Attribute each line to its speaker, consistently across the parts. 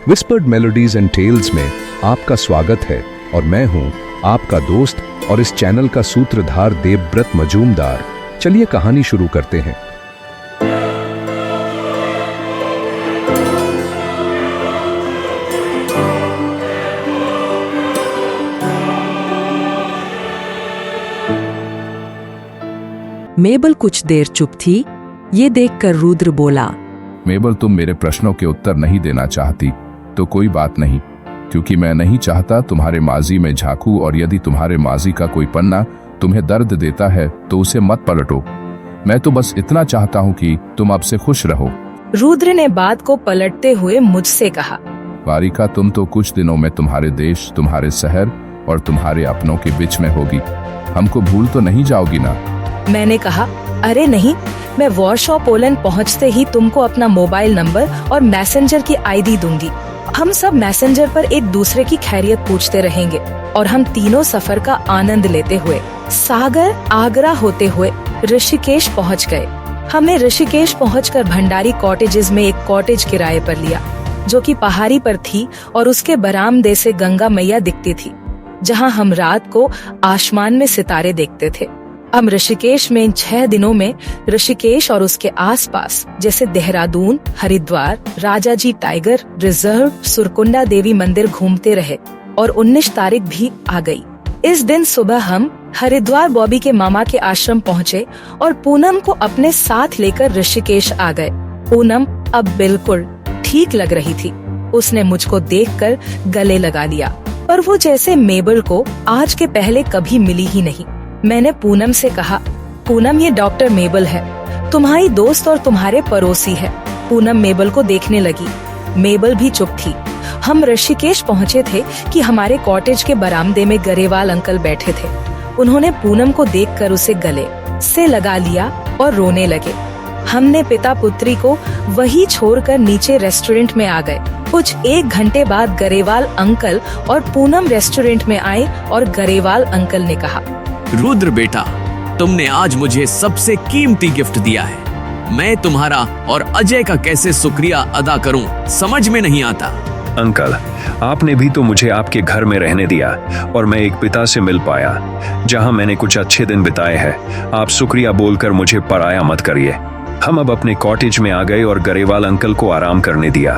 Speaker 1: Whispered melodies and tales में आपका स्वागत है और मैं हूं आपका दोस्त और इस चैनल का सूत्रधार देवव्रत मजूमदार। चलिए कहानी शुरू करते हैं।
Speaker 2: मेबल कुछ देर चुप थी। ये देखकर रुद्र बोला,
Speaker 3: मेबल, तुम मेरे प्रश्नों के उत्तर नहीं देना चाहती तो कोई बात नहीं, क्योंकि मैं नहीं चाहता तुम्हारे माजी में झांकूं, और यदि तुम्हारे माजी का कोई पन्ना तुम्हें दर्द देता है तो उसे मत पलटो। मैं तो बस इतना चाहता हूँ कि तुम अब से खुश रहो।
Speaker 4: रुद्र ने बात को पलटते हुए मुझसे कहा,
Speaker 3: वारिका, तुम तो कुछ दिनों में तुम्हारे देश, तुम्हारे शहर और तुम्हारे अपनों के बीच में होगी। हमको भूल तो नहीं जाओगी ना?
Speaker 4: मैंने कहा, अरे नहीं, मैं वॉरशॉ पोलैंड पहुंचते ही तुमको अपना मोबाइल नंबर और मैसेंजर की आईडी दूंगी। हम सब मैसेंजर पर एक दूसरे की खैरियत पूछते रहेंगे और हम तीनों सफर का आनंद लेते हुए सागर आगरा होते हुए ऋषिकेश पहुंच गए। हमने ऋषिकेश पहुंचकर भंडारी कॉटेजेस में एक कॉटेज किराए पर लिया, जो कि पहाड़ी पर थी और उसके बरामदे से गंगा मैया दिखती थी, जहां हम रात को आसमान में सितारे देखते थे। हम ऋषिकेश में इन 6 दिनों में ऋषिकेश और उसके आसपास जैसे देहरादून, हरिद्वार, राजाजी टाइगर रिजर्व, सुरकुंडा देवी मंदिर घूमते रहे और 19 तारीख भी आ गई। इस दिन सुबह हम हरिद्वार बॉबी के मामा के आश्रम पहुँचे और पूनम को अपने साथ लेकर ऋषिकेश आ गए। पूनम अब बिल्कुल ठीक लग रही थी। उसने मुझको देखकर गले लगा लिया, पर वो जैसे मेबल को आज के पहले कभी मिली ही नहीं। मैंने पूनम से कहा, पूनम, ये डॉक्टर मेबल है, तुम्हारी दोस्त और तुम्हारे पड़ोसी है। पूनम मेबल को देखने लगी। मेबल भी चुप थी। हम ऋषिकेश पहुँचे थे कि हमारे कॉटेज के बरामदे में गरेवाल अंकल बैठे थे। उन्होंने पूनम को देखकर उसे गले से लगा लिया और रोने लगे। हमने पिता पुत्री को वही छोड़कर नीचे रेस्टोरेंट में आ गए। कुछ 1 घंटे बाद गरेवाल अंकल और पूनम रेस्टोरेंट में आए और गरेवाल अंकल ने कहा,
Speaker 5: रुद्र बेटा, तुमने आज मुझे सबसे कीमती गिफ्ट दिया है। मैं तुम्हारा और अजय का कैसे शुक्रिया अदा करूं, समझ में नहीं आता।
Speaker 6: अंकल, आपने भी तो मुझे आपके घर में रहने दिया और मैं एक पिता से मिल पाया, जहां मैंने कुछ अच्छे दिन बिताए हैं। आप शुक्रिया बोलकर मुझे पराया मत करिए। हम अब अपने कॉटेज में आ गए और गरेवाल अंकल को आराम करने दिया।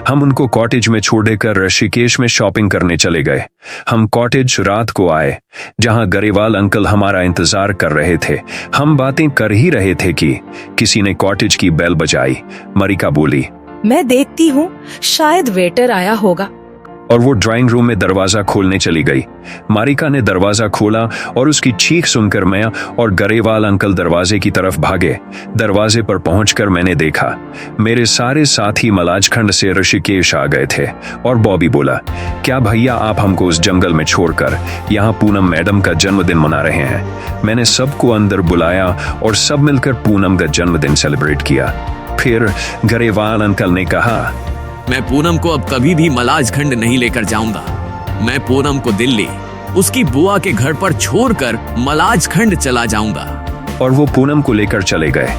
Speaker 6: हम उनको कॉटेज में छोड़कर ऋषिकेश में शॉपिंग करने चले गए। हम कॉटेज रात को आए, जहां गरेवाल अंकल हमारा इंतजार कर रहे थे। हम बातें कर ही रहे थे कि किसी ने कॉटेज की बेल बजाई। मरिका बोली,
Speaker 4: मैं देखती हूँ, शायद वेटर आया होगा।
Speaker 6: और वो ड्राइंग रूम में दरवाजा खोलने चली गई। मारिका ने दरवाजा खोला और उसकी चीख सुनकर मैं और गरेवाल अंकल दरवाजे की तरफ भागे। दरवाजे पर पहुंचकर मैंने देखा मेरे सारे साथी मलाजखंड से ऋषिकेश आ गए थे। और बॉबी बोला, क्या भैया आप हमको उस जंगल में छोड़कर यहाँ पूनम मैडम का जन्मदिन मना रहे हैं? मैंने सबको अंदर बुलाया और सब मिलकर पूनम का जन्मदिन सेलिब्रेट किया। फिर गरेवाल अंकल ने कहा,
Speaker 5: मैं पूनम को अब कभी भी मलाजखंड नहीं लेकर जाऊंगा। मैं पूनम को दिल्ली उसकी बुआ के घर पर छोड़कर मलाजखंड चला जाऊंगा।
Speaker 6: और वो पूनम को लेकर चले गए।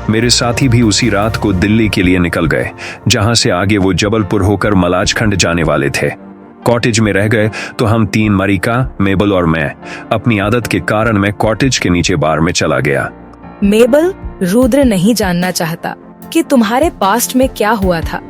Speaker 6: मेरे साथी भी उसी रात को दिल्ली के लिए निकल गए, जहां से आगे वो जबलपुर होकर मलाजखंड जाने वाले थे। कॉटेज में रह गए तो हम 3, मरिका, मेबल और मैं। अपनी आदत के कारण मैं कॉटेज के नीचे बार में चला गया।
Speaker 4: मेबल, रुद्र नहीं जानना चाहता कि तुम्हारे पास्ट में क्या हुआ था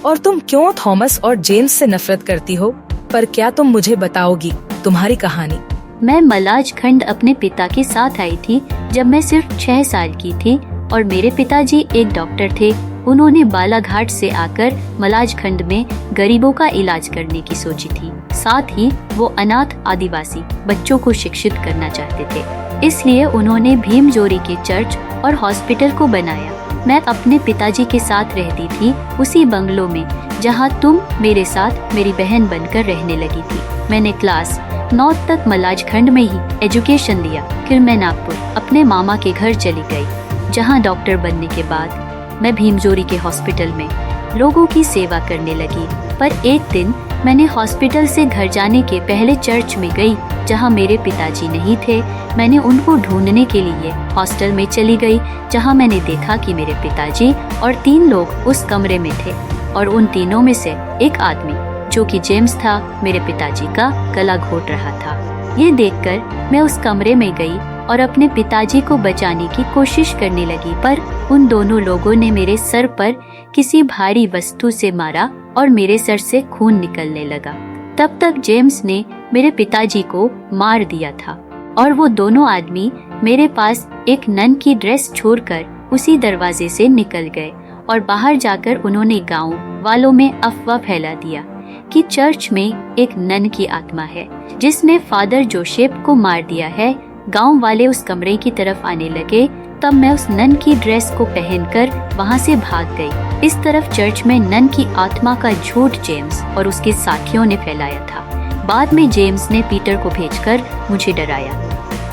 Speaker 4: और तुम क्यों थॉमस और जेम्स से नफरत करती हो, पर क्या तुम मुझे बताओगी तुम्हारी कहानी?
Speaker 7: मैं मलाजखंड अपने पिता के साथ आई थी जब मैं सिर्फ 6 साल की थी और मेरे पिताजी एक डॉक्टर थे। उन्होंने बालाघाट से आकर मलाजखंड में गरीबों का इलाज करने की सोची थी। साथ ही वो अनाथ आदिवासी बच्चों को शिक्षित करना चाहते थे, इसलिए उन्होंने भीमजोरी के चर्च और हॉस्पिटल को बनाया। मैं अपने पिताजी के साथ रहती थी उसी बंगलो में जहां तुम मेरे साथ मेरी बहन बनकर रहने लगी थी। मैंने क्लास 9 तक मलाजखंड में ही एजुकेशन लिया। फिर मैं नागपुर अपने मामा के घर चली गई, जहां डॉक्टर बनने के बाद मैं भीमजोरी के हॉस्पिटल में लोगों की सेवा करने लगी। पर एक दिन मैंने हॉस्पिटल से घर जाने के पहले चर्च में गई, जहां मेरे पिताजी नहीं थे। मैंने उनको ढूंढने के लिए हॉस्टल में चली गई, जहां मैंने देखा कि मेरे पिताजी और 3 लोग उस कमरे में थे और उन तीनों में से एक आदमी जो कि जेम्स था, मेरे पिताजी का गला घोट रहा था। ये देखकर मैं उस कमरे में गई और अपने पिताजी को बचाने की कोशिश करने लगी, पर उन दोनों लोगों ने मेरे सर पर किसी भारी वस्तु से मारा और मेरे सर से खून निकलने लगा। तब तक जेम्स ने मेरे पिताजी को मार दिया था और वो दोनों आदमी मेरे पास एक नन की ड्रेस छोड़कर उसी दरवाजे से निकल गए और बाहर जाकर उन्होंने गांव वालों में अफवाह फैला दिया कि चर्च में एक नन की आत्मा है जिसने फादर जोसेफ को मार दिया है। गांव वाले उस कमरे की तरफ आने लगे, तब मैं उस नन की ड्रेस को पहनकर वहां से भाग गई। इस तरफ चर्च में नन की आत्मा का झूठ जेम्स और उसके साथियों ने फैलाया था। बाद में जेम्स ने पीटर को भेजकर मुझे डराया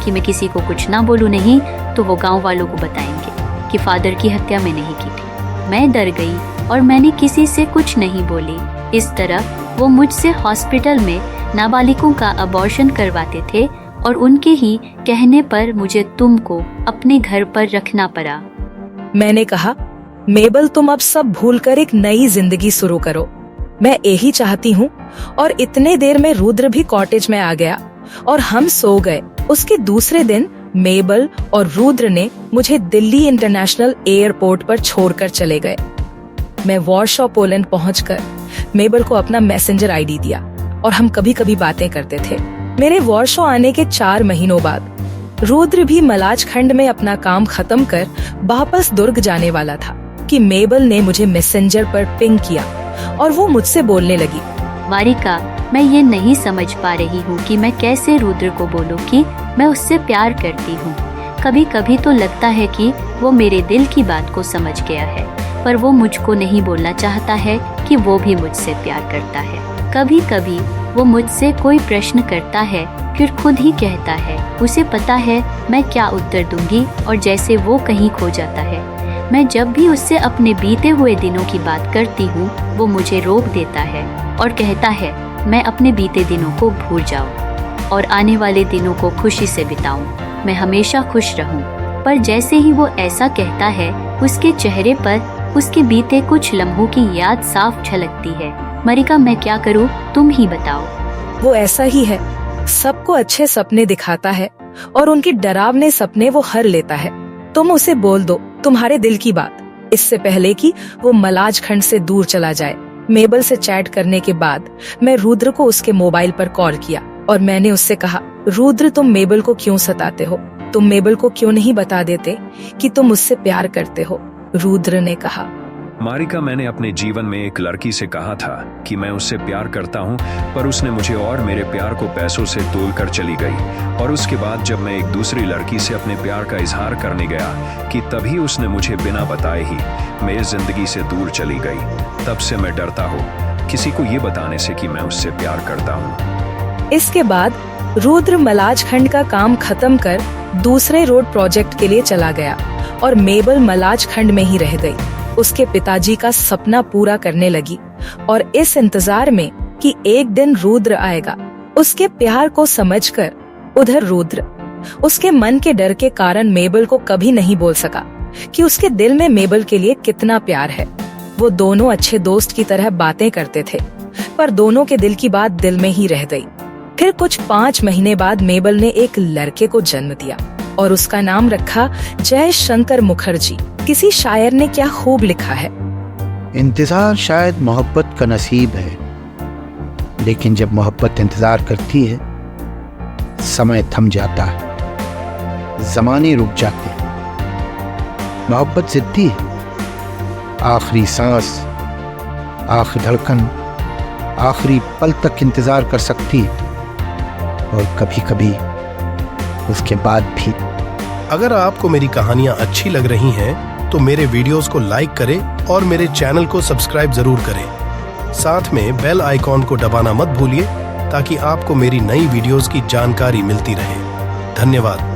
Speaker 7: कि मैं किसी को कुछ ना बोलूं, नहीं तो वो गांव वालों को बताएंगे कि फादर की हत्या मैंने ही की थी। मैं डर गई और मैंने किसी से कुछ नहीं बोली। इस तरह वो मुझसे हॉस्पिटल में नाबालिगों का अबॉर्शन करवाते थे और उनके ही कहने पर मुझे तुमको अपने घर पर रखना पड़ा।
Speaker 4: मैंने कहा, मेबल तुम अब सब भूलकर एक नई जिंदगी शुरू करो। मैं यही चाहती हूँ। और इतने देर में रुद्र भी कॉटेज में आ गया और हम सो गए। उसके दूसरे दिन मेबल और रुद्र ने मुझे दिल्ली इंटरनेशनल एयरपोर्ट पर छोड़कर चले गए। मैं वॉर्शॉ पोलैंड पहुंचकर मेबल को अपना मैसेंजर आईडी दिया और हम कभी कभी बातें करते थे। मेरे वॉर्शॉ आने के 4 महीनों बाद रुद्र भी मलाज खंड में अपना काम खत्म कर वापस दुर्ग जाने वाला था कि मेबल ने मुझे मैसेंजर पर पिंग किया और वो मुझसे बोलने लगी,
Speaker 7: मारिका, मैं ये नहीं समझ पा रही हूँ कि मैं कैसे रुद्र को बोलूँ कि मैं उससे प्यार करती हूँ। कभी कभी तो लगता है कि वो मेरे दिल की बात को समझ गया है, पर वो मुझको नहीं बोलना चाहता है कि वो भी मुझसे प्यार करता है। कभी कभी वो मुझसे कोई प्रश्न करता है, फिर खुद ही कहता है उसे पता है मैं क्या उत्तर दूंगी, और जैसे वो कहीं खो जाता है। मैं जब भी उससे अपने बीते हुए दिनों की बात करती हूँ, वो मुझे रोक देता है और कहता है मैं अपने बीते दिनों को भूल जाऊँ और आने वाले दिनों को खुशी से बिताऊँ, मैं हमेशा खुश रहूँ। पर जैसे ही वो ऐसा कहता है, उसके चेहरे पर उसके बीते कुछ लम्हों की याद साफ झलकती है। मरिका, मैं क्या करूँ, तुम ही बताओ।
Speaker 4: वो ऐसा ही है, सबको अच्छे सपने दिखाता है और उनके डरावने सपने वो हर लेता है। तुम उसे बोल दो तुम्हारे दिल की बात, इससे पहले कि वो मलाज खंड से दूर चला जाए। मेबल से चैट करने के बाद मैं रुद्र को उसके मोबाइल पर कॉल किया और मैंने उससे कहा, रुद्र, तुम मेबल को क्यों सताते हो? तुम मेबल को क्यों नहीं बता देते कि तुम उससे प्यार करते हो? रुद्र ने कहा,
Speaker 6: मारिका, मैंने अपने जीवन में एक लड़की से कहा था कि मैं उससे प्यार करता हूँ, पर उसने मुझे और मेरे प्यार को पैसों से तोल कर चली गई। और उसके बाद जब मैं एक दूसरी लड़की से अपने प्यार का इजहार करने गया कि तभी उसने मुझे बिना बताए ही मेरी जिंदगी से दूर चली गई। तब से मैं डरता हूँ किसी को ये बताने से कि मैं उससे प्यार करता हूँ।
Speaker 4: इसके बाद रुद्र मलाज खंड का काम खत्म कर दूसरे रोड प्रोजेक्ट के लिए चला गया और मेबल मलाज खंड में ही रह गई। उसके पिताजी का सपना पूरा करने लगी और इस इंतजार में कि एक दिन रुद्र आएगा। उसके प्यार को समझकर उधर रुद्र उसके मन के डर के कारण मेबल को कभी नहीं बोल सका कि उसके दिल में मेबल के लिए कितना प्यार है। वो दोनों अच्छे दोस्त की तरह बातें करते थे, पर दोनों के दिल की बात दिल में ही रह गई। फिर कुछ 5 महीने बाद मेबल ने एक लड़के को जन्म दिया और उसका नाम रखा जय शंकर मुखर्जी। किसी शायर ने क्या खूब लिखा है,
Speaker 8: इंतजार शायद मोहब्बत का नसीब है, लेकिन जब मोहब्बत इंतजार करती है, समय थम जाता है, जमाने रुक जाते हैं। मोहब्बत जिद्दी है, आखिरी सांस, आखिरी धड़कन, आखिरी पल तक इंतजार कर सकती है और कभी कभी उसके बाद भी।
Speaker 9: अगर आपको मेरी कहानियां अच्छी लग रही हैं, तो मेरे वीडियोस को लाइक करें और मेरे चैनल को सब्सक्राइब जरूर करें। साथ में बेल आइकॉन को दबाना मत भूलिए ताकि आपको मेरी नई वीडियोस की जानकारी मिलती रहे। धन्यवाद।